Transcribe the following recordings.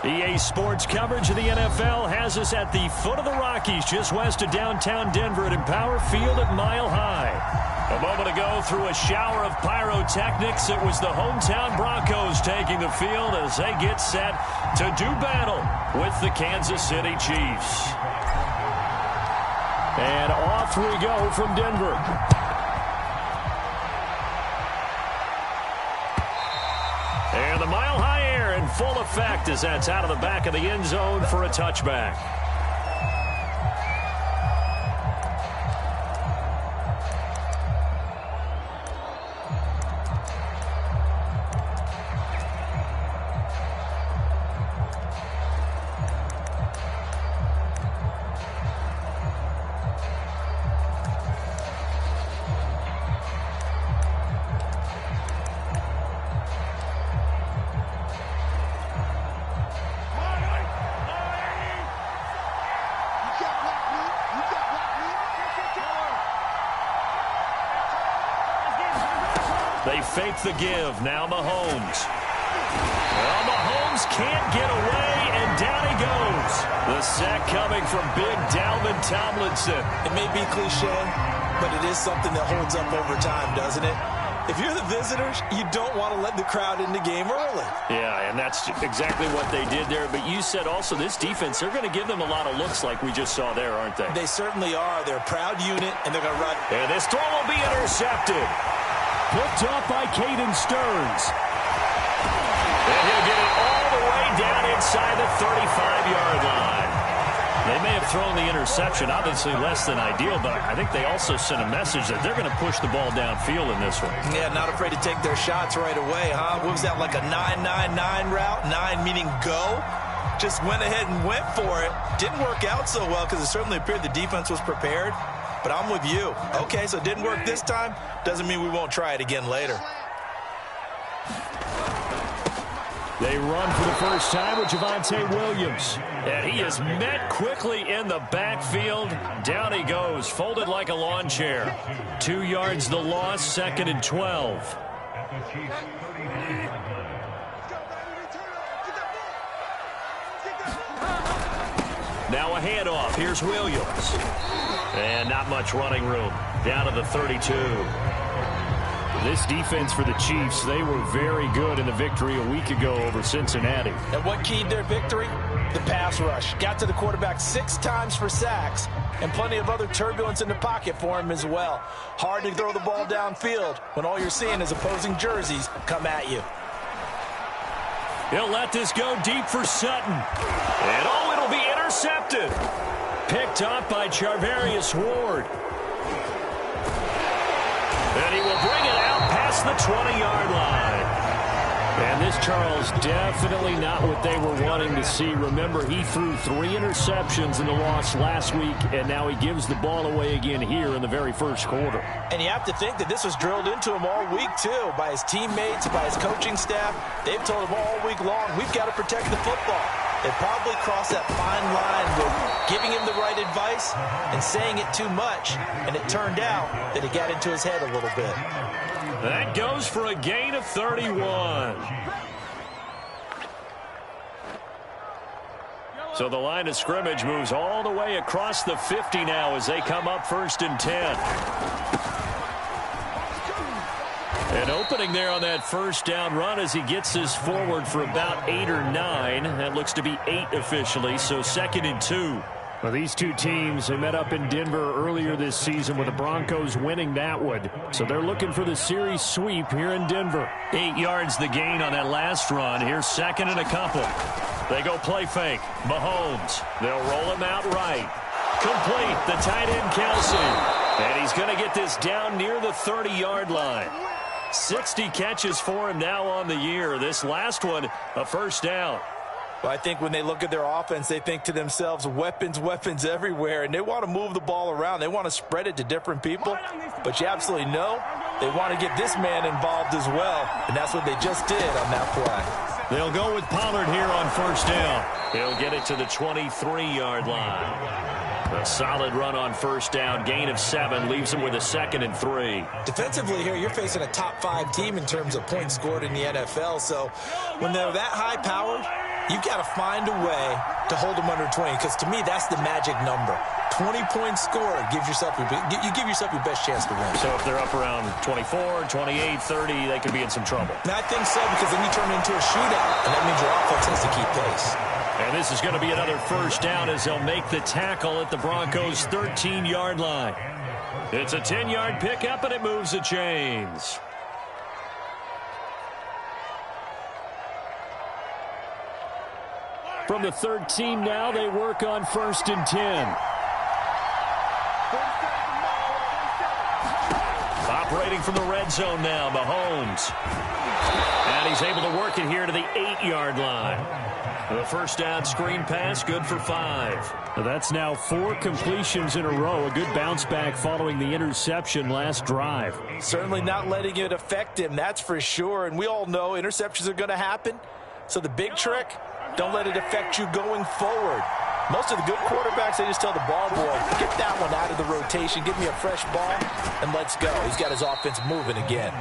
EA Sports coverage of the NFL has us at the foot of the Rockies, just west of downtown Denver at Empower Field at Mile High. A moment ago, through a shower of pyrotechnics, it was the hometown Broncos taking the field as they get set to do battle with the Kansas City Chiefs. And off we go from Denver. And the Mile High air in full effect as that's out of the back of the end zone for a touchback. They fake the give. Now Mahomes. Well, Mahomes can't get away, and down he goes. The sack coming from big Dalvin Tomlinson. It may be cliche, but it is something that holds up over time, doesn't it? If you're the visitors, you don't want to let the crowd in the game early. Yeah, and that's exactly what they did there. But you said also this defense, they're going to give them a lot of looks like we just saw there, aren't they? They certainly are. They're a proud unit, and they're going to run. And this throw will be intercepted. Picked up by Caden Stearns. And he'll get it all the way down inside the 35-yard line. They may have thrown the interception, obviously less than ideal, but I think they also sent a message that they're going to push the ball downfield in this one. Yeah, not afraid to take their shots right away, huh? What was that, like a 9-9-9 route? 9 meaning go? Just went ahead and went for it. Didn't work out so well because it certainly appeared the defense was prepared. But I'm with you. Okay, so it didn't work this time. Doesn't mean we won't try it again later. They run for the first time with Javonte Williams. And he is met quickly in the backfield. Down he goes, folded like a lawn chair. 2 yards the loss, 2nd and 12. Now a handoff. Here's Williams. And not much running room. Down to the 32. This defense for the Chiefs, they were very good in the victory a week ago over Cincinnati. And what keyed their victory? The pass rush. Got to the quarterback 6 times for sacks, and plenty of other turbulence in the pocket for him as well. Hard to throw the ball downfield when all you're seeing is opposing jerseys come at you. He'll let this go deep for Sutton. And oh, it'll be intercepted. Picked up by Charvarius Ward. And he will bring it out past the 20-yard line. And this, Charles, definitely not what they were wanting to see. Remember, he threw 3 interceptions in the loss last week, and now he gives the ball away again here in the very first quarter. And you have to think that this was drilled into him all week, too, by his teammates, by his coaching staff. They've told him all week long, we've got to protect the football. They probably crossed that fine line with giving him the right advice and saying it too much, and it turned out that it got into his head a little bit. That goes for a gain of 31. So the line of scrimmage moves all the way across the 50 now as they come up 1st and 10. An opening there on that first down run as he gets this forward for about 8 or 9. That looks to be 8 officially, so 2nd and 2. Well, these two teams, they met up in Denver earlier this season with the Broncos winning that one. So they're looking for the series sweep here in Denver. 8 yards the gain on that last run. Here's 2nd and a couple. They go play fake. Mahomes. They'll roll him out right. Complete. The tight end, Kelsey. And he's going to get this down near the 30-yard line. 60 catches for him now on the year. This last one, a first down. Well, I think when they look at their offense, they think to themselves, weapons, weapons everywhere, and they want to move the ball around. They want to spread it to different people, but you absolutely know they want to get this man involved as well, and that's what they just did on that play. They'll go with Pollard here on first down. He'll get it to the 23-yard line. A solid run on first down. Gain of 7 leaves him with a 2nd and 3. Defensively here, you're facing a top 5 team in terms of points scored in the NFL. So when they're that high-powered, You've got to find a way to hold them under 20, because to me, that's the magic number. 20 points scored, you give yourself your best chance to win. So if they're up around 24, 28, 30, they could be in some trouble. And I think so, because then you turn it into a shootout, and that means your offense has to keep pace. And this is going to be another first down as they'll make the tackle at the Broncos' 13-yard line. It's a 10-yard pickup, and it moves the chains. From the 13 now, they work on 1st and 10. Operating from the red zone now, Mahomes. And he's able to work it here to the 8-yard line. The first down screen pass, good for 5. That's now 4 completions in a row. A good bounce back following the interception last drive. Certainly not letting it affect him, that's for sure. And we all know interceptions are going to happen. So the big trick, don't let it affect you going forward. Most of the good quarterbacks, they just tell the ball boy, get that one out of the rotation, give me a fresh ball, and let's go. He's got his offense moving again.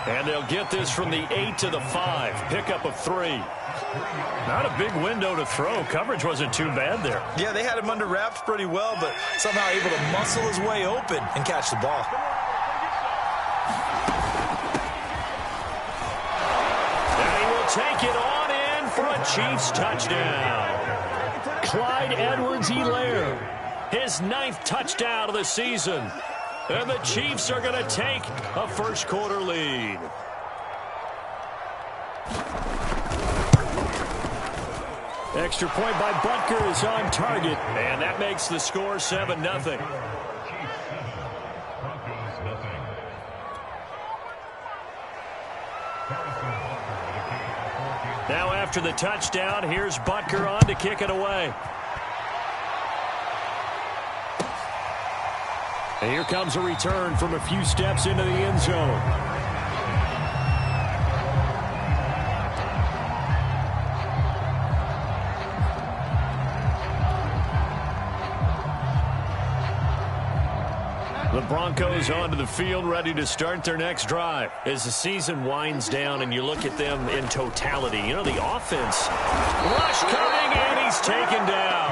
And they'll get this from the 8 to the 5. Pickup of 3. Not a big window to throw. Coverage wasn't too bad there. Yeah, they had him under wraps pretty well, but somehow able to muscle his way open and catch the ball. And he will take it on in for a Chiefs touchdown. Clyde Edwards-Helaire, his 9th touchdown of the season. And the Chiefs are going to take a first-quarter lead. Extra point by Butker is on target. And that makes the score 7-0. Now after the touchdown, here's Butker on to kick it away. And here comes a return from a few steps into the end zone. The Broncos onto the field, ready to start their next drive. As the season winds down and you look at them in totality, you know, the offense, rush coming, and he's taken down.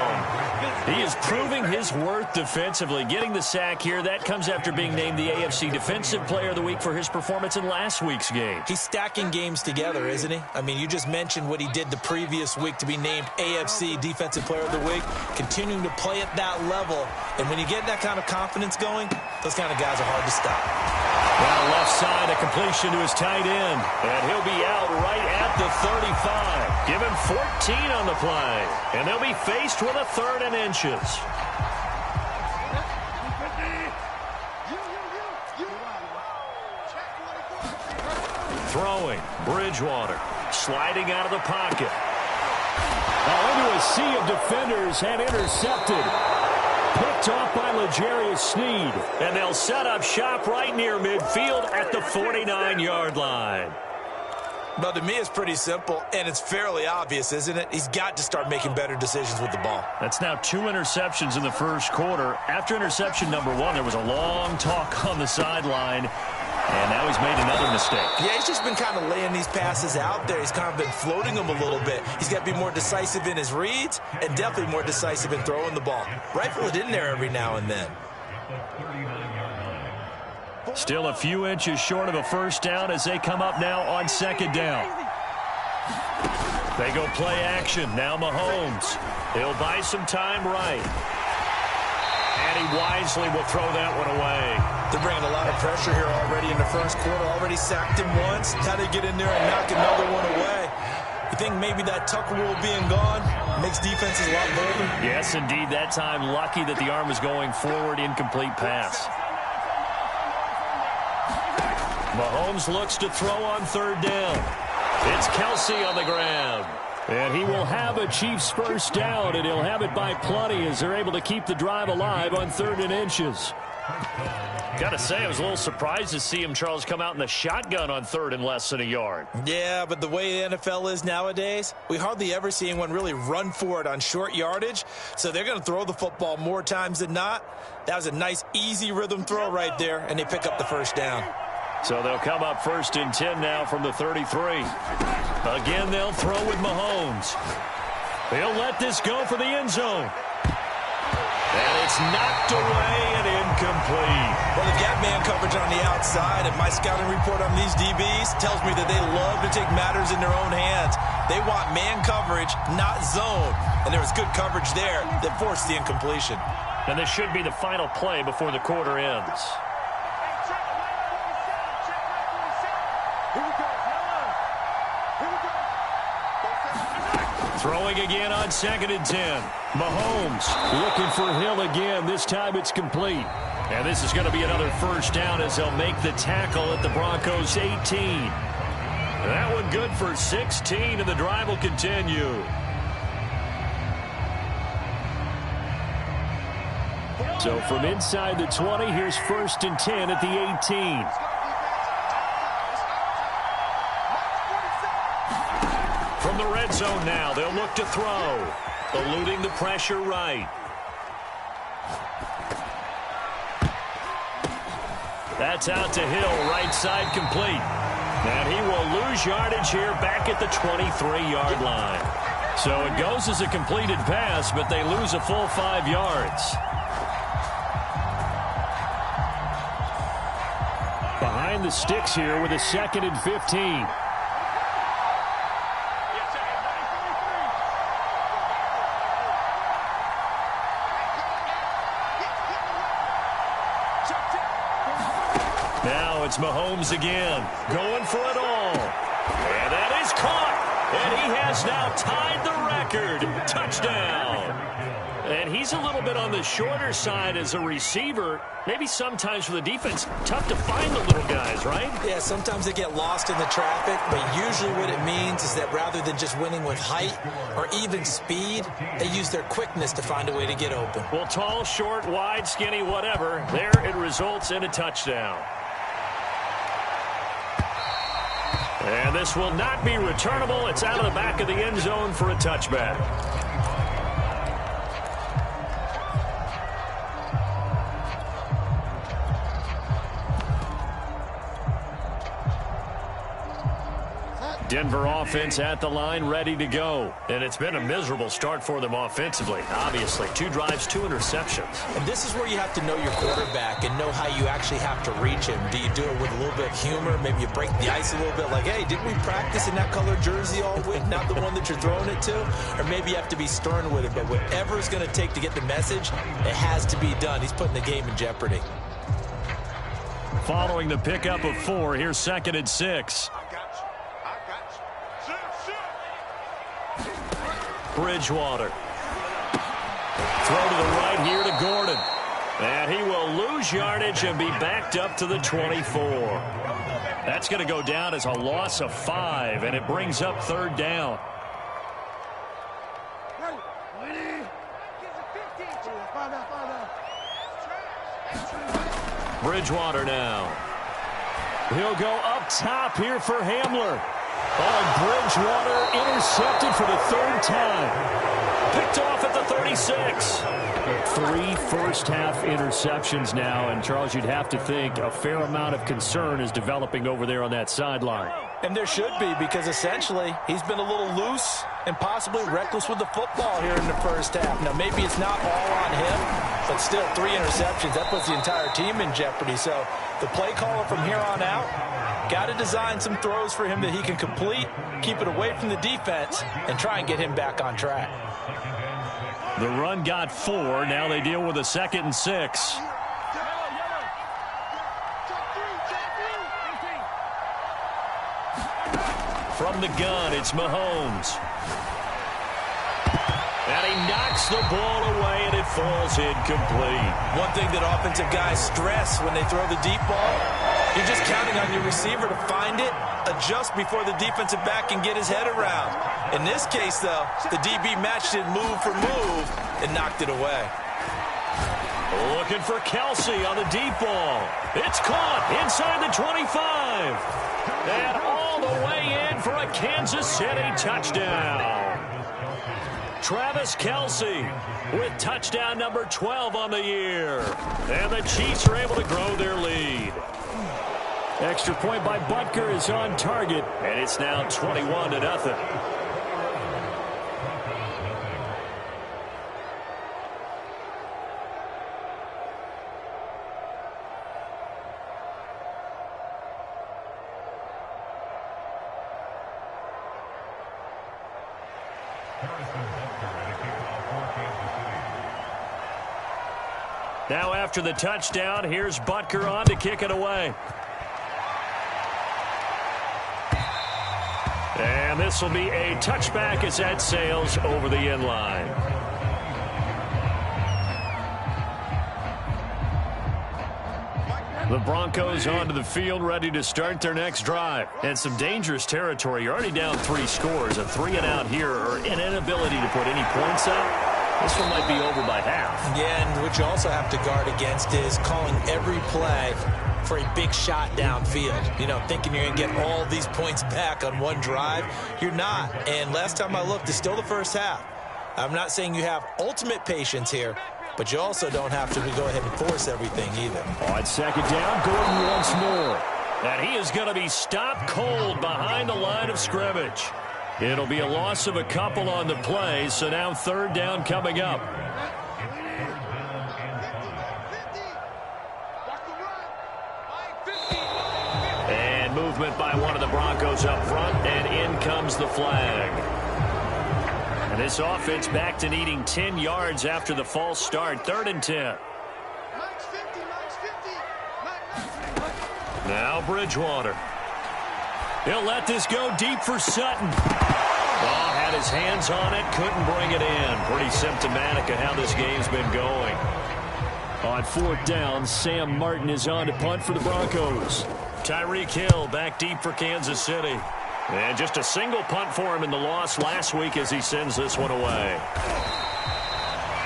He is proving his worth defensively, getting the sack here. That comes after being named the AFC Defensive Player of the Week for his performance in last week's game. He's stacking games together, isn't he? I mean, you just mentioned what he did the previous week to be named AFC Defensive Player of the Week, continuing to play at that level. And when you get that kind of confidence going, those kind of guys are hard to stop. Well, left side, a completion to his tight end. And he'll be out right at the 35. Give him 14 on the play. And they'll be faced with a 3rd and inches. Throwing, Bridgewater. Sliding out of the pocket. Into a sea of defenders and intercepted. Picked off by L'Jarius Sneed. And they'll set up shop right near midfield at the 49-yard line. Well, to me, it's pretty simple, and it's fairly obvious, isn't it? He's got to start making better decisions with the ball. That's now 2 interceptions in the first quarter. After interception number 1, there was a long talk on the sideline. And now he's made another mistake. Yeah, he's just been kind of laying these passes out there. He's kind of been floating them a little bit. He's got to be more decisive in his reads and definitely more decisive in throwing the ball. Rifle it in there every now and then. Still a few inches short of a first down as they come up now on 2nd down. They go play action. Now Mahomes. He'll buy some time right. And he wisely will throw that one away. They're bringing a lot of pressure here already in the first quarter. Already sacked him once. How to get in there and knock another one away. You think maybe that Tucker rule being gone makes defenses a lot bolder? Yes, indeed. That time, lucky that the arm was going forward. Incomplete pass. Mahomes looks to throw on 3rd down. It's Kelce on the ground. And he will have a Chiefs first down, and he'll have it by plenty as they're able to keep the drive alive on 3rd and inches. Got to say, I was a little surprised to see him, Charles, come out in the shotgun on 3rd and less than a yard. Yeah, but the way the NFL is nowadays, we hardly ever see anyone really run for it on short yardage. So they're going to throw the football more times than not. That was a nice, easy rhythm throw right there, and they pick up the first down. So they'll come up 1st and 10 now from the 33. Again, they'll throw with Mahomes. He'll let this go for the end zone. And it's knocked away and incomplete. Well, they've got man coverage on the outside, and my scouting report on these DBs tells me that they love to take matters in their own hands. They want man coverage, not zone. And there was good coverage there that forced the incompletion. And this should be the final play before the quarter ends. Throwing again on 2nd and 10. Mahomes looking for Hill again. This time it's complete. And this is going to be another first down as they'll make the tackle at the Broncos' 18. That one good for 16, and the drive will continue. So from inside the 20, here's 1st and 10 at the 18. From the red zone now, they'll look to throw. Eluding the pressure right. That's out to Hill, right side complete. And he will lose yardage here back at the 23-yard line. So it goes as a completed pass, but they lose a full 5 yards. Behind the sticks here with a 2nd and 15. Now it's Mahomes again, going for it all. And that is caught. And he has now tied the record. Touchdown. And he's a little bit on the shorter side as a receiver. Maybe sometimes for the defense, tough to find the little guys, right? Yeah, sometimes they get lost in the traffic, but usually what it means is that rather than just winning with height or even speed, they use their quickness to find a way to get open. Well, tall, short, wide, skinny, whatever, there it results in a touchdown. And this will not be returnable. It's out of the back of the end zone for a touchback. Denver offense at the line, ready to go. And it's been a miserable start for them offensively. Obviously, 2 drives, 2 interceptions. And this is where you have to know your quarterback and know how you actually have to reach him. Do you do it with a little bit of humor? Maybe you break the ice a little bit like, hey, didn't we practice in that color jersey all week, not the one that you're throwing it to? Or maybe you have to be stern with it. But whatever it's going to take to get the message, it has to be done. He's putting the game in jeopardy. Following the pickup of 4, here's 2nd and 6. Bridgewater. Throw to the right here to Gordon. And he will lose yardage and be backed up to the 24. That's going to go down as a loss of 5, and it brings up 3rd down. Bridgewater now. He'll go up top here for Hamler. Oh, Bridgewater intercepted for the 3rd time. Picked off at the 36. 3 first-half interceptions now, and Charles, you'd have to think a fair amount of concern is developing over there on that sideline. And there should be, because essentially he's been a little loose and possibly reckless with the football here in the first half. Now, maybe it's not all on him, but still 3 interceptions. That puts the entire team in jeopardy. So the play caller from here on out got to design some throws for him that he can complete, keep it away from the defense, and try and get him back on track. The run got 4. Now they deal with a 2nd and 6. From the gun, it's Mahomes. And he knocks the ball away, and it falls incomplete. One thing that offensive guys stress when they throw the deep ball, you're just counting on your receiver to find it, adjust before the defensive back can get his head around. In this case, though, the DB matched it move for move and knocked it away. Looking for Kelsey on the deep ball. It's caught inside the 25. And all the way in for a Kansas City touchdown. Travis Kelce with touchdown number 12 on the year. And the Chiefs are able to grow their lead. Extra point by Butker is on target, and it's now 21-0. Now after the touchdown, here's Butker on to kick it away. And this will be a touchback as that sails over the end line. The Broncos onto the field, ready to start their next drive. And some dangerous territory. You're already down 3 scores. A 3-and-out here, or an inability to put any points up. This one might be over by half. Yeah, and what you also have to guard against is calling every play for a big shot downfield. You know, thinking you're going to get all these points back on one drive. You're not. And last time I looked, it's still the first half. I'm not saying you have ultimate patience here, but you also don't have to go ahead and force everything either. On second down, Gordon once more. And he is going to be stopped cold behind the line of scrimmage. It'll be a loss of a couple on the play, so now third down coming up. And movement by one of the Broncos up front, and in comes the flag. And this offense back to needing 10 yards after the false start. 3rd and 10. Now Bridgewater. He'll let this go deep for Sutton. Oh, had his hands on it, couldn't bring it in. Pretty symptomatic of how this game's been going. On 4th down, Sam Martin is on to punt for the Broncos. Tyreek Hill back deep for Kansas City. And just a single punt for him in the loss last week as he sends this one away.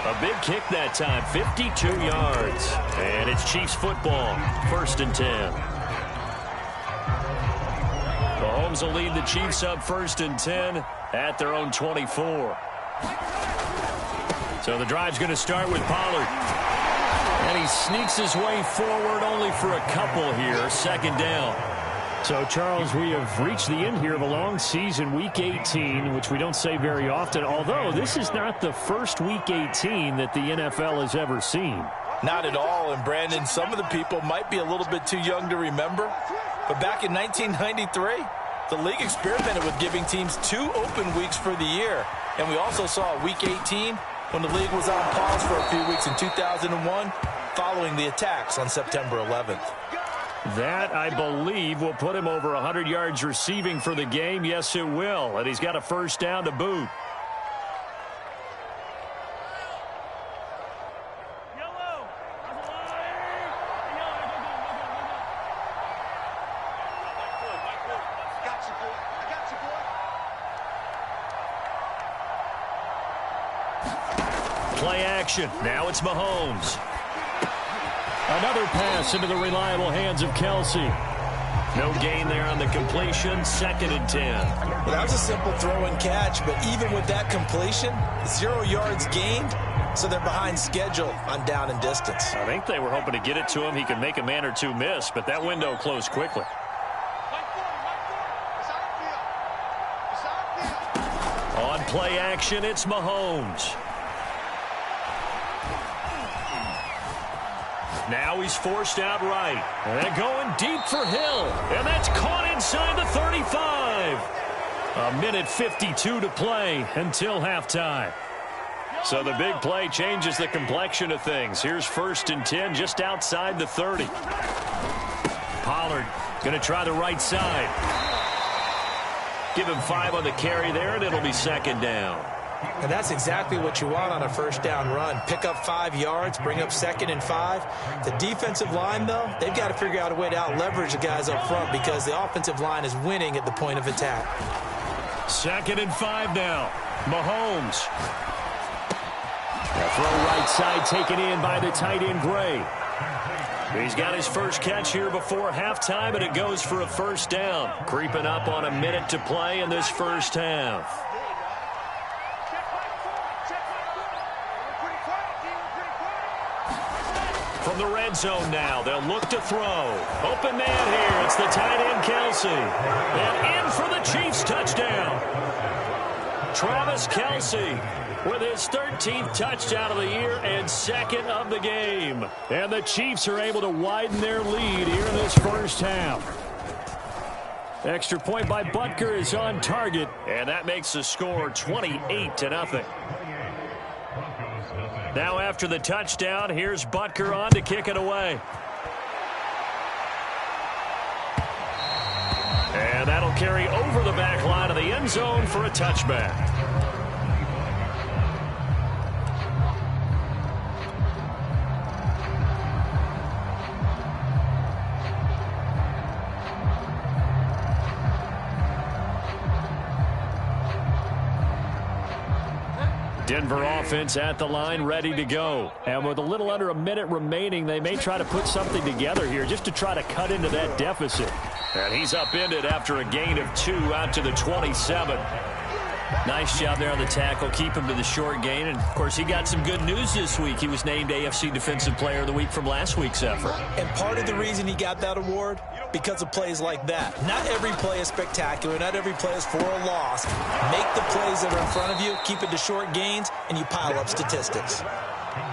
A big kick that time, 52 yards. And it's Chiefs football, 1st and 10. Mahomes will lead the Chiefs up 1st and 10 at their own 24. So the drive's going to start with Pollard. And he sneaks his way forward only for a couple here. 2nd down. So, Charles, we have reached the end here of a long season, Week 18, which we don't say very often, although this is not the first Week 18 that the NFL has ever seen. Not at all. And, Brandon, some of the people might be a little bit too young to remember. But back in 1993, the league experimented with giving teams 2 open weeks for the year. And we also saw Week 18 when the league was on pause for a few weeks in 2001 following the attacks on September 11th. That, I believe, will put him over 100 yards receiving for the game. Yes, it will. And he's got a 1st down to boot. Play action. Now it's Mahomes. Another pass into the reliable hands of Kelsey. No gain there on the completion. 2nd and 10. Well, that was a simple throw and catch, but even with that completion, 0 yards gained, so they're behind schedule on down and distance. I think they were hoping to get it to him. He could make a man or two miss, but that window closed quickly. On play action, it's Mahomes. Now he's forced out right. And going deep for Hill. And that's caught inside the 35. 1:52 to play until halftime. So the big play changes the complexion of things. Here's 1st and 10 just outside the 30. Pollard going to try the right side. Give him 5 on the carry there, and it'll be 2nd down. And that's exactly what you want on a 1st down run. Pick up 5 yards, bring up 2nd and 5. The defensive line, though, they've got to figure out a way to out-leverage the guys up front because the offensive line is winning at the point of attack. 2nd and 5 now. Mahomes. A throw right side taken in by the tight end Gray. He's got his first catch here before halftime, and it goes for a 1st down. Creeping up on a minute to play in this first half. From the red zone now, they'll look to throw. Open man here. It's the tight end Kelsey. And in for the Chiefs touchdown. Travis Kelsey with his 13th touchdown of the year and 2nd of the game. And the Chiefs are able to widen their lead here in this first half. Extra point by Butker is on target, and that makes the score 28-0. Now after the touchdown, here's Butker on to kick it away. And that'll carry over the back line of the end zone for a touchback. Denver offense at the line, ready to go. And with a little under a minute remaining, they may try to put something together here just to try to cut into that deficit. And he's upended after a gain of 2 out to the 27. Nice job there on the tackle. Keep him to the short gain. And, of course, he got some good news this week. He was named AFC Defensive Player of the Week from last week's effort. And part of the reason he got that award, because of plays like that. Not every play is spectacular. Not every play is for a loss. Make the plays that are in front of you, keep it to short gains, and you pile up statistics.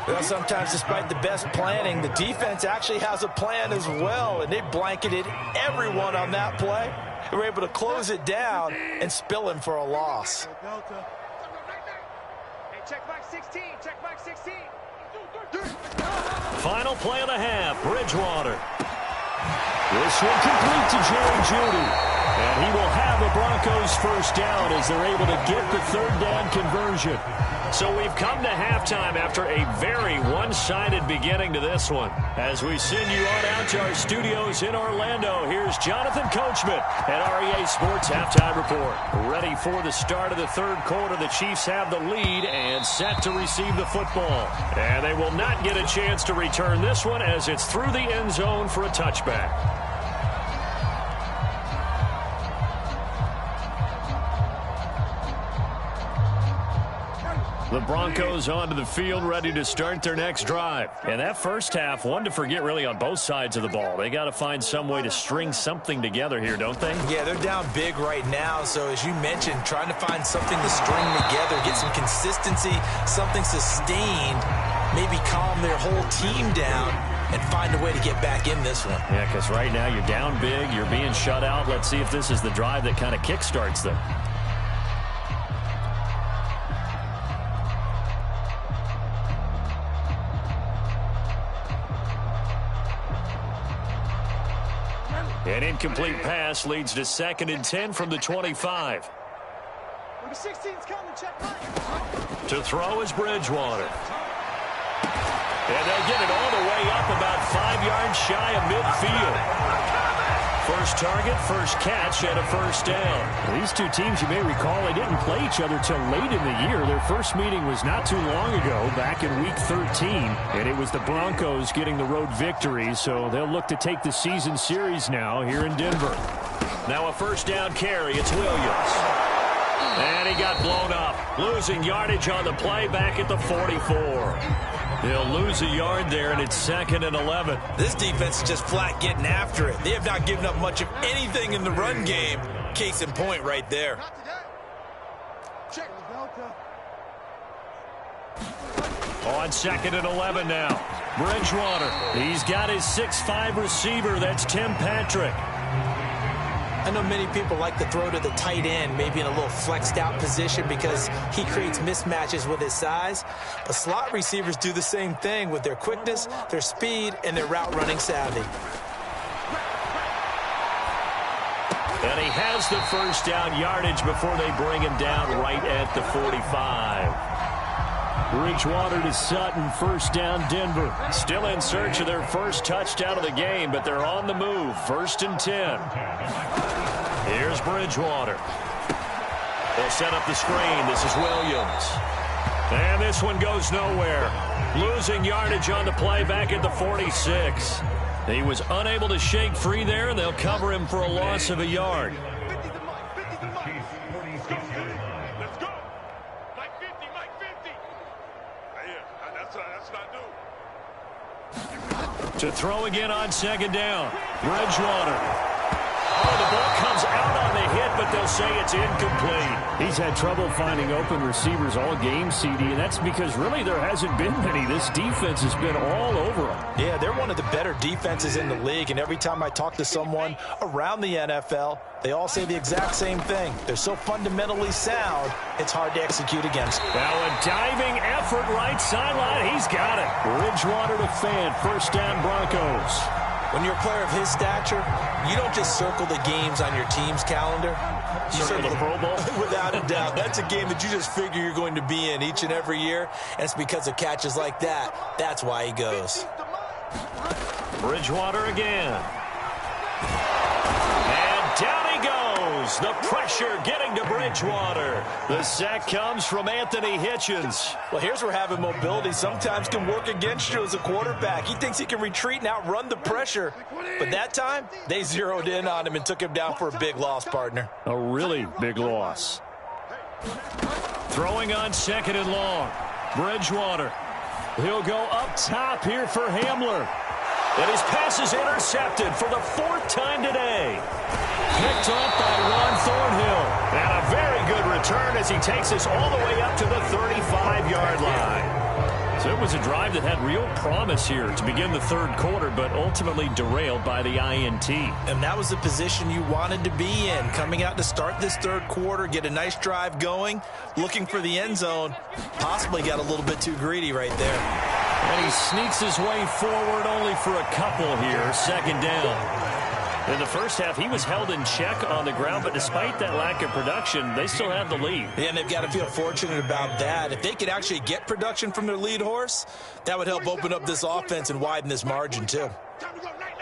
Well, sometimes despite the best planning, the defense actually has a plan as well, and they blanketed everyone on that play. They were able to close it down and spill him for a loss. Hey, check back 16. Check back 16. Final play of the half, Bridgewater. This one complete to Jerry Jeudy. And he will have a Broncos first down as they're able to get the third down conversion. So we've come to halftime after a very one-sided beginning to this one. As we send you on out to our studios in Orlando, here's Jonathan Coachman at REA Sports Halftime Report. Ready for the start of the third quarter. The Chiefs have the lead and set to receive the football. And they will not get a chance to return this one as it's through the end zone for a touchback. The Broncos onto the field, ready to start their next drive. And that first half, one to forget really on both sides of the ball. They got to find some way to string something together here, don't they? Yeah, they're down big right now. So as you mentioned, trying to find something to string together, get some consistency, something sustained, maybe calm their whole team down and find a way to get back in this one. Yeah, because right now you're down big, you're being shut out. Let's see if this is the drive that kind of kickstarts them. An incomplete pass leads to 2nd and 10 from the 25. Number 16's coming, check right. To throw is Bridgewater. And they'll get it all the way up about 5 yards shy of midfield. First target, first catch, and a first down. These two teams, you may recall, they didn't play each other till late in the year. Their first meeting was not too long ago, back in Week 13. And it was the Broncos getting the road victory, so they'll look to take the season series now here in Denver. Now a first down carry, it's Williams. And he got blown up, losing yardage on the play back at the 44. They'll lose a yard there, and it's 2nd and 11. This defense is just flat getting after it. They have not given up much of anything in the run game. Case in point right there. On 2nd and 11 now. Bridgewater. He's got his 6'5 receiver. That's Tim Patrick. I know many people like to throw to the tight end, maybe in a little flexed out position because he creates mismatches with his size. But slot receivers do the same thing with their quickness, their speed, and their route running savvy. And he has the first down yardage before they bring him down right at the 45. Bridgewater to Sutton, first down Denver. Still in search of their first touchdown of the game, but they're on the move. 1st and 10. Here's Bridgewater. They'll set up the screen. This is Williams. And this one goes nowhere. Losing yardage on the play back at the 46. He was unable to shake free there, and they'll cover him for a loss of a yard. To throw again on 2nd down. Bridgewater. Oh, the ball comes out on the hit, but they'll say it's incomplete. He's had trouble finding open receivers all game, CD, and that's because really there hasn't been many. This defense has been all over them. Yeah, they're one of the better defenses in the league, and every time I talk to someone around the NFL, they all say the exact same thing. They're so fundamentally sound, it's hard to execute against. Now a diving effort right sideline. He's got it. Bridgewater to Fant. First down, Broncos. When you're a player of his stature, you don't just circle the games on your team's calendar. You Circle the Pro Bowl? Without a doubt. That's a game that you just figure you're going to be in each and every year, and it's because of catches like that. That's why he goes. Bridgewater again. And down he goes. The pressure getting to Bridgewater. The sack comes from Anthony Hitchens. Well, here's where having mobility sometimes can work against you as a quarterback. He thinks he can retreat and outrun the pressure. But that time, they zeroed in on him and took him down for a big loss, partner. A really big loss. Throwing on second and long. Bridgewater. He'll go up top here for Hamler. And his pass is intercepted for the fourth time today. Picked up by Ron Thornhill. And a very good return as he takes us all the way up to the 35-yard line. So it was a drive that had real promise here to begin the third quarter, but ultimately derailed by the INT. And that was the position you wanted to be in, coming out to start this third quarter, get a nice drive going, looking for the end zone. Possibly got a little bit too greedy right there. And he sneaks his way forward only for a couple here, second down. In the first half, he was held in check on the ground, but despite that lack of production, they still have the lead. Yeah, and they've got to feel fortunate about that. If they could actually get production from their lead horse, that would help open up this offense and widen this margin, too. Time to go, night.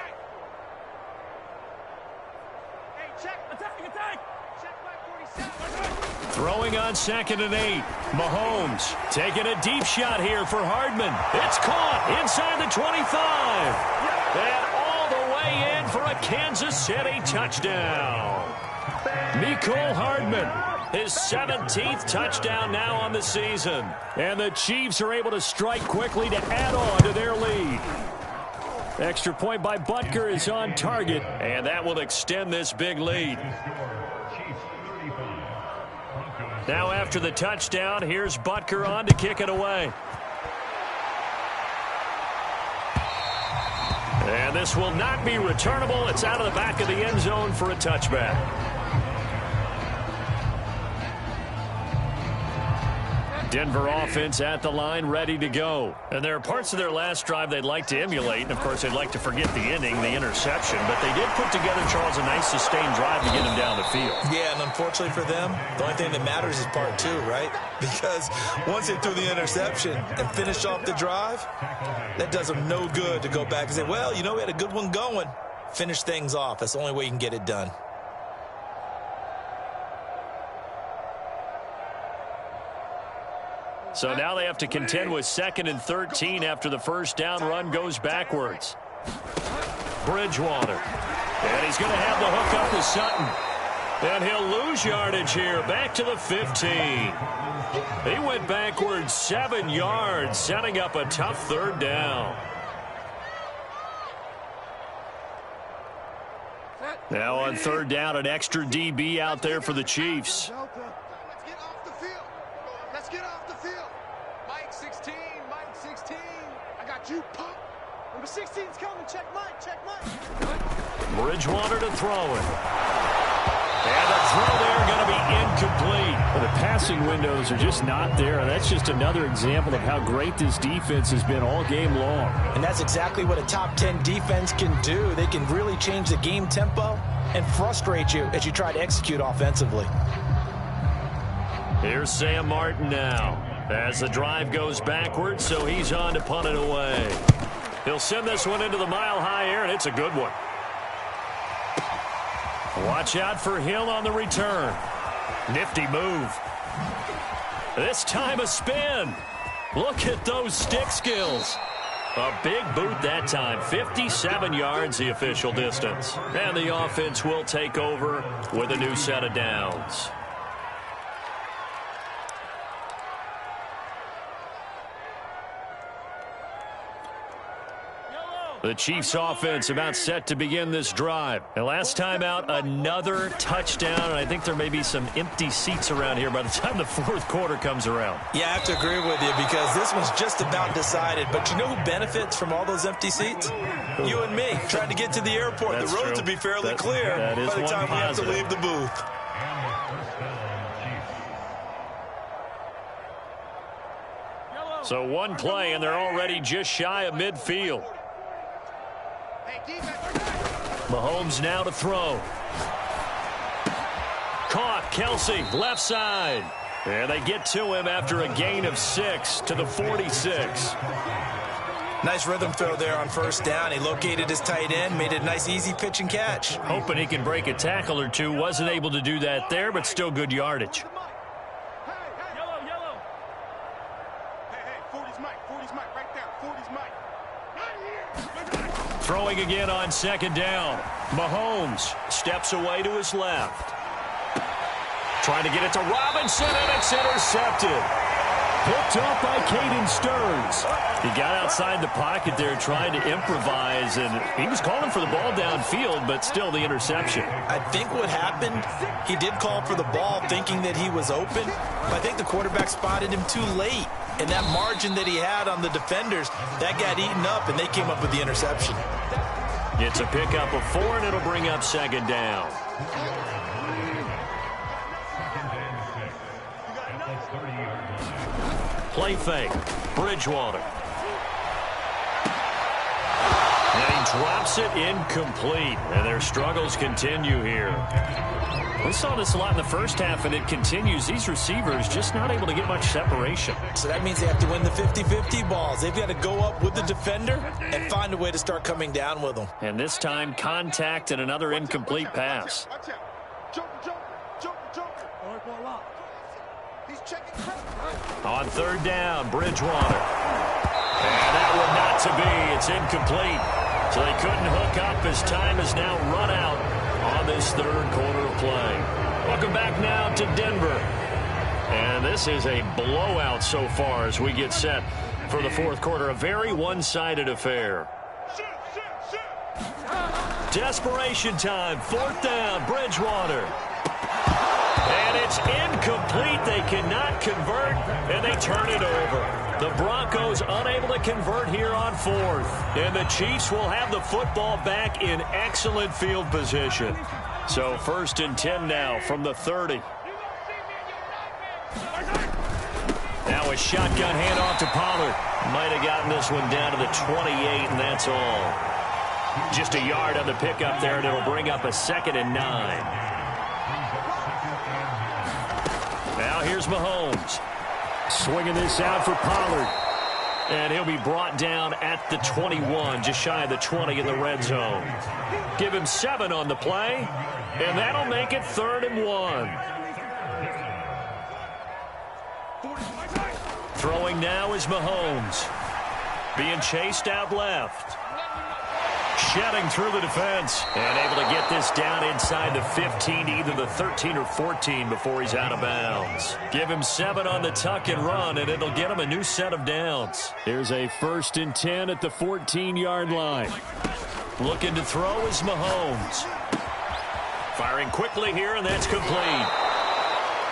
Hey, check. Attack. Check back 47. Throwing on second and 8. Mahomes taking a deep shot here for Hardman. It's caught inside the 25. And all the way in for a Kansas City touchdown. Mecole Hardman, his 17th touchdown now on the season. And the Chiefs are able to strike quickly to add on to their lead. Extra point by Butker is on target, and that will extend this big lead. Now after the touchdown, here's Butker on to kick it away. And this will not be returnable. It's out of the back of the end zone for a touchback. Denver offense at the line, ready to go. And there are parts of their last drive they'd like to emulate. And, of course, they'd like to forget the inning, the interception. But they did put together, Charles, a nice sustained drive to get him down the field. Yeah, and unfortunately for them, the only thing that matters is part two, right? Because once they threw the interception and finished off the drive, that does them no good to go back and say, well, you know, we had a good one going. Finish things off. That's the only way you can get it done. So now they have to contend with 2nd and 13 after the first down run goes backwards. Bridgewater. And he's going to have the hook up to Sutton. And he'll lose yardage here, back to the 15. He went backwards 7 yards, setting up a tough third down. Now on third down, an extra DB out there for the Chiefs. Let's get off the field. Mike 16. I got you, punk. Number 16's coming. Check Mike. Bridgewater to throw it. And the throw there going to be incomplete. Well, the passing windows are just not there. That's just another example of how great this defense has been all game long. And that's exactly what a top 10 defense can do. They can really change the game tempo and frustrate you as you try to execute offensively. Here's Sam Martin now as the drive goes backwards, so he's on to punt it away. He'll send this one into the mile-high air, and it's a good one. Watch out for Hill on the return. Nifty move. This time a spin. Look at those stick skills. A big boot that time. 57 yards the official distance. And the offense will take over with a new set of downs. The Chiefs offense about set to begin this drive. And last time out, another touchdown. And I think there may be some empty seats around here by the time the fourth quarter comes around. Yeah, I have to agree with you because this one's just about decided. But you know who benefits from all those empty seats? You and me, trying to get to the airport. That's the roads true. will be fairly clear by the time we have to positive. leave the booth. So one play, and they're already just shy of midfield. Mahomes now to throw. Caught. Kelsey, left side. And they get to him after a gain of 6 to the 46. Nice rhythm throw there on first down. He located his tight end, made it a nice, easy pitch and catch. Hoping he can break a tackle or two. Wasn't able to do that there, but still good yardage. Yellow. Hey, 40's Mike, right there. 40's Mike. Throwing again on second down. Mahomes steps away to his left. Trying to get it to Robinson, and it's intercepted. Picked off by Caden Stearns. He got outside the pocket there trying to improvise, and he was calling for the ball downfield, but still the interception. I think what happened, he did call for the ball thinking that he was open, but I think the quarterback spotted him too late. And that margin that he had on the defenders, that got eaten up, and they came up with the interception. It's a pickup of 4, and it'll bring up second down. Play fake. Bridgewater. And he drops it incomplete. And their struggles continue here. We saw this a lot in the first half, and it continues. These receivers just not able to get much separation. So that means they have to win the 50-50 balls. They've got to go up with the defender and find a way to start coming down with them. And this time, contact and another incomplete pass. Watch out. Joker. All right, ball up. He's checking. On third down, Bridgewater. And that one not to be. It's incomplete. So they couldn't hook up as time is now run out on this third quarter of play. Welcome back now to Denver. And this is a blowout so far as we get set for the fourth quarter. A very one-sided affair. Desperation time. Fourth down, Bridgewater. And it's incomplete. They cannot convert, and they turn it over. The Broncos unable to convert here on fourth. And the Chiefs will have the football back in excellent field position. So 1st and 10 now from the 30. Now a shotgun handoff to Pollard. Might have gotten this one down to the 28, and that's all. Just a yard on the pickup there, and it'll bring up a 2nd and 9. Now here's Mahomes. Swinging this out for Pollard. And he'll be brought down at the 21, just shy of the 20 in the red zone. Give him 7 on the play, and that'll make it 3rd and 1. Throwing now is Mahomes. Being chased out left. Shedding through the defense. And able to get this down inside the 15, either the 13 or 14 before he's out of bounds. Give him 7 on the tuck and run, and it'll get him a new set of downs. Here's a 1st and 10 at the 14-yard line. Looking to throw is Mahomes. Firing quickly here, and that's complete.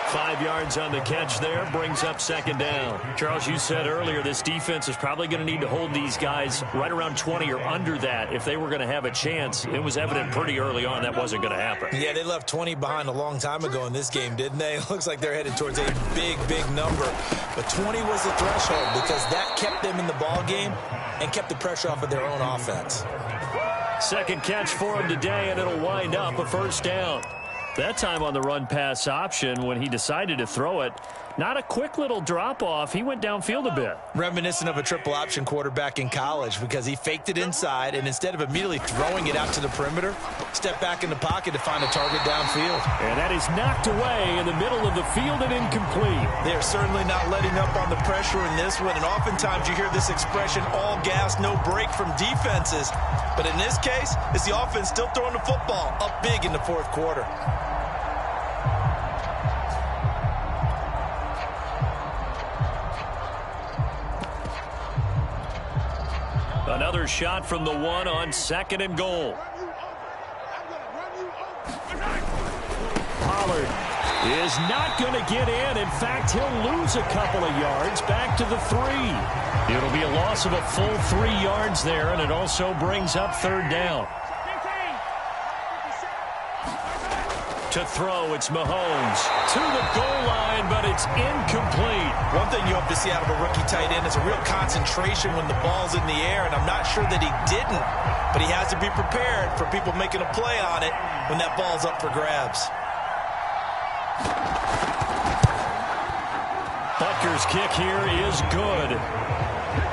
5 yards on the catch there, brings up 2nd down. Charles, you said earlier this defense is probably going to need to hold these guys right around 20 or under that if they were going to have a chance. It was evident pretty early on that wasn't going to happen. Yeah, they left 20 behind a long time ago in this game, didn't they? It looks like they're headed towards a big, big number. But 20 was the threshold because that kept them in the ball game and kept the pressure off of their own offense. 2nd catch for him today, and it'll wind up a 1st down. That time on the run-pass option when he decided to throw it. Not a quick little drop-off. He went downfield a bit. Reminiscent of a triple option quarterback in college because he faked it inside, and instead of immediately throwing it out to the perimeter, stepped back in the pocket to find a target downfield. And that is knocked away in the middle of the field and incomplete. They are certainly not letting up on the pressure in this one, and oftentimes you hear this expression, all gas, no break from defenses. But in this case, it's the offense still throwing the football up big in the fourth quarter. Another shot from the 1 on 2nd and goal. Pollard is not going to get in. In fact, he'll lose a couple of yards back to the 3. It'll be a loss of a full 3 yards there, and it also brings up 3rd down. To throw, it's Mahomes to the goal line, but it's incomplete. One thing you hope to see out of a rookie tight end is a real concentration when the ball's in the air, and I'm not sure that he didn't, but he has to be prepared for people making a play on it when that ball's up for grabs. Butker's kick here is good.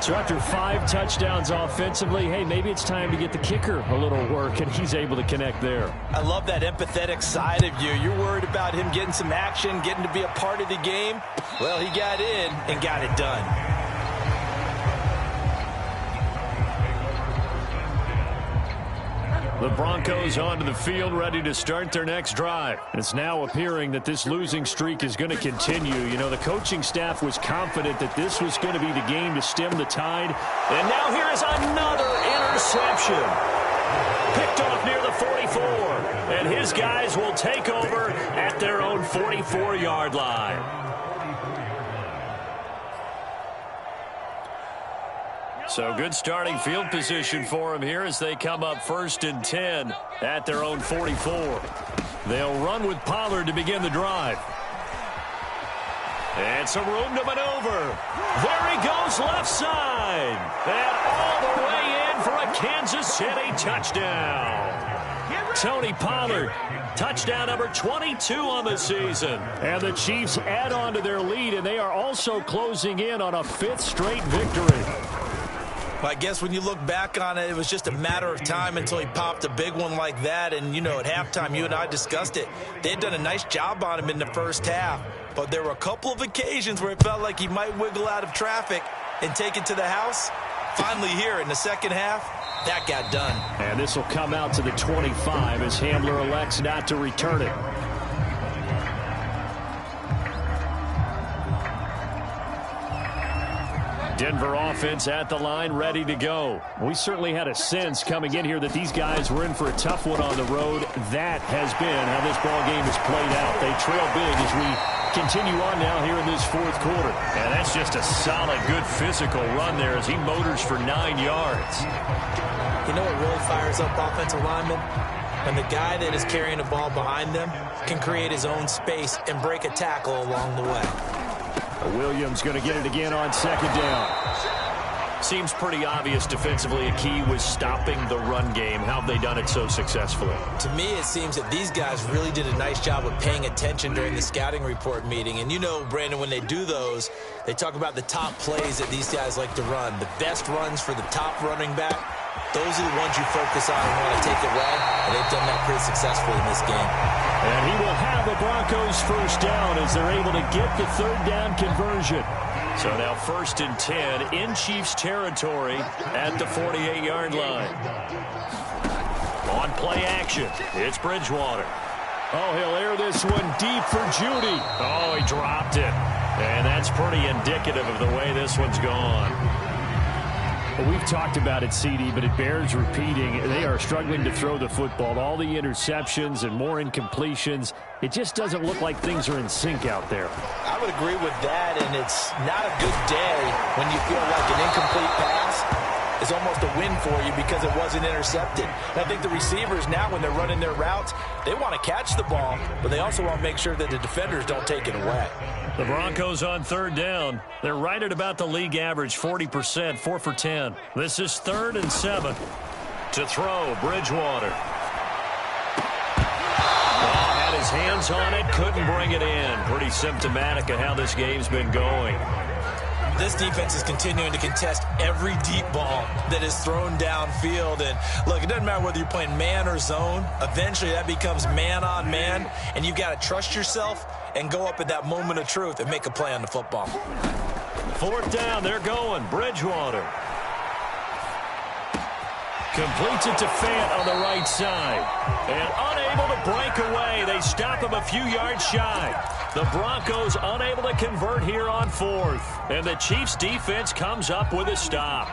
So after 5 touchdowns offensively, hey, maybe it's time to get the kicker a little work, and he's able to connect there. I love that empathetic side of you. You're worried about him getting some action, getting to be a part of the game. Well, he got in and got it done. The Broncos onto the field, ready to start their next drive. It's now appearing that this losing streak is going to continue. You know, the coaching staff was confident that this was going to be the game to stem the tide. And now here is another interception. Picked off near the 44. And his guys will take over at their own 44-yard line. So good starting field position for them here as they come up 1st and 10 at their own 44. They'll run with Pollard to begin the drive. And some room to maneuver. There he goes left side. And all the way in for a Kansas City touchdown. Tony Pollard, touchdown number 22 on the season. And the Chiefs add on to their lead, and they are also closing in on a 5th straight victory. Well, I guess when you look back on it, it was just a matter of time until he popped a big one like that. And, you know, at halftime, you and I discussed it. They had done a nice job on him in the first half. But there were a couple of occasions where it felt like he might wiggle out of traffic and take it to the house. Finally here in the second half, that got done. And this will come out to the 25 as Hamler elects not to return it. Denver offense at the line, ready to go. We certainly had a sense coming in here that these guys were in for a tough one on the road. That has been how this ball game has played out. They trail big as we continue on now here in this 4th quarter. And that's just a solid, good physical run there as he motors for 9 yards. You know what really fires up offensive linemen? When the guy that is carrying the ball behind them can create his own space and break a tackle along the way. Williams going to get it again on 2nd down. Seems pretty obvious defensively a key was stopping the run game. How have they done it so successfully? To me, it seems that these guys really did a nice job of paying attention during the scouting report meeting. And you know, Brandon, when they do those, they talk about the top plays that these guys like to run. The best runs for the top running back, those are the ones you focus on and want to take away. And they've done that pretty successfully in this game. And he will have the Broncos 1st down as they're able to get the 3rd down conversion. So now 1st and 10 in Chiefs territory at the 48-yard line. On play action, it's Bridgewater. Oh, he'll air this one deep for Judy. Oh, he dropped it. And that's pretty indicative of the way this one's gone. Well, we've talked about it, CD, but it bears repeating. They are struggling to throw the football. All the interceptions and more incompletions. It just doesn't look like things are in sync out there. I would agree with that, and it's not a good day when you feel like an incomplete pass is almost a win for you because it wasn't intercepted. And I think the receivers now, when they're running their routes, they want to catch the ball, but they also want to make sure that the defenders don't take it away. The Broncos on 3rd down. They're right at about the league average, 40%, 4 for 10. This is 3rd and 7. To throw, Bridgewater. Had his hands on it, couldn't bring it in. Pretty symptomatic of how this game's been going. This defense is continuing to contest every deep ball that is thrown downfield. And, look, it doesn't matter whether you're playing man or zone. Eventually, that becomes man-on-man, and you've got to trust yourself and go up at that moment of truth and make a play on the football. 4th down, they're going. Bridgewater. Completes it to Fant on the right side. And unable to break away. They stop him a few yards shy. The Broncos unable to convert here on 4th. And the Chiefs defense comes up with a stop.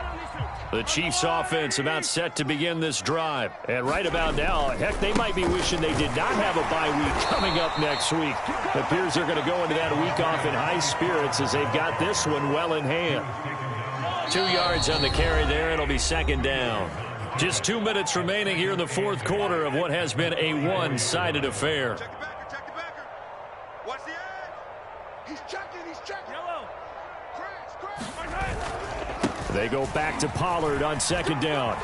The Chiefs offense about set to begin this drive. And right about now, heck, they might be wishing they did not have a bye week coming up next week. It appears they're going to go into that week off in high spirits as they've got this one well in hand. 2 yards on the carry there. It'll be second down. Just 2 minutes remaining here in the fourth quarter of what has been a one-sided affair. Check the backer. Watch the edge. He's checking. Yellow. Crash. They go back to Pollard on second down.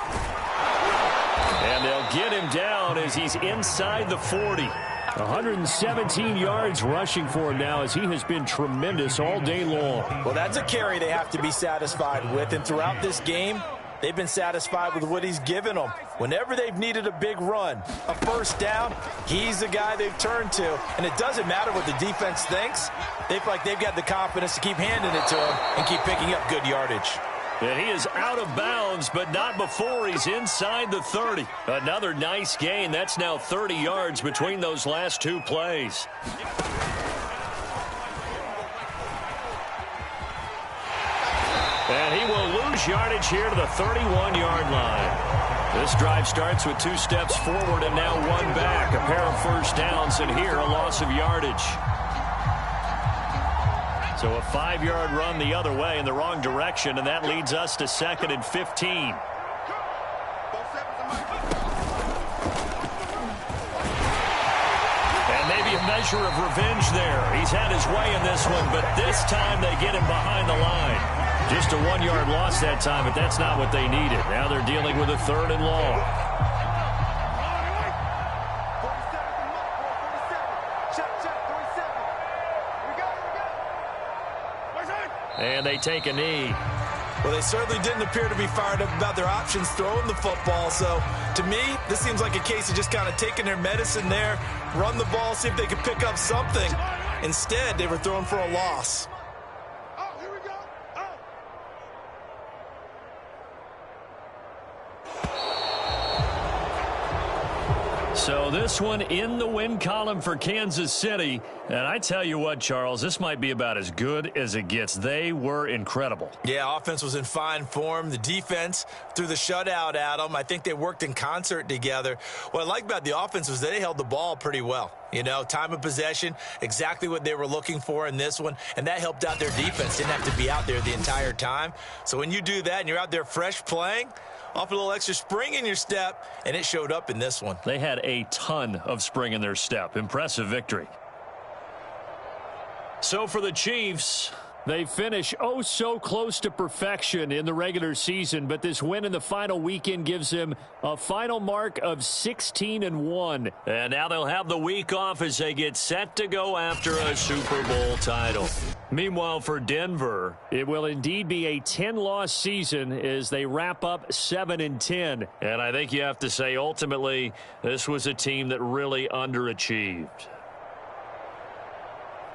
And they'll get him down as he's inside the 40. 117 yards rushing for him now as he has been tremendous all day long. Well, that's a carry they have to be satisfied with. And throughout this game, they've been satisfied with what he's given them. Whenever they've needed a big run, a first down, he's the guy they've turned to. And it doesn't matter what the defense thinks. They feel like they've got the confidence to keep handing it to him and keep picking up good yardage. And he is out of bounds, but not before he's inside the 30. Another nice gain. That's now 30 yards between those last two plays. And he will lose yardage here to the 31-yard line. This drive starts with 2 steps forward and now 1 back. A pair of first downs, and here a loss of yardage. So a 5-yard run the other way in the wrong direction, and that leads us to 2nd and 15. And maybe a measure of revenge there. He's had his way in this one, but this time they get him behind the line. Just a 1-yard loss that time, but that's not what they needed. Now they're dealing with a 3rd and long. And they take a knee. Well, they certainly didn't appear to be fired up about their options throwing the football. So, to me, this seems like a case of just kind of taking their medicine there, run the ball, see if they could pick up something. Instead, they were throwing for a loss. Oh, here we go. Oh. So this one in the win column for Kansas City. And I tell you what, Charles, this might be about as good as it gets. They were incredible. Yeah, offense was in fine form. The defense threw the shutout at them. I think they worked in concert together. What I like about the offense was they held the ball pretty well. You know, time of possession, exactly what they were looking for in this one, and that helped out their defense. Didn't have to be out there the entire time. So when you do that and you're out there fresh playing, off a little extra spring in your step, and it showed up in this one. They had a ton of spring in their step. Impressive victory. So for the Chiefs, they finish oh so close to perfection in the regular season, but this win in the final weekend gives them a final mark of 16-1. And now they'll have the week off as they get set to go after a Super Bowl title. Meanwhile, for Denver, it will indeed be a 10-loss season as they wrap up 7-10. And I think you have to say, ultimately, this was a team that really underachieved.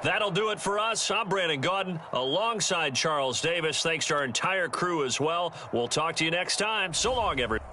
That'll do it for us. I'm Brandon Gaudin alongside Charles Davis. Thanks to our entire crew as well. We'll talk to you next time. So long, everyone.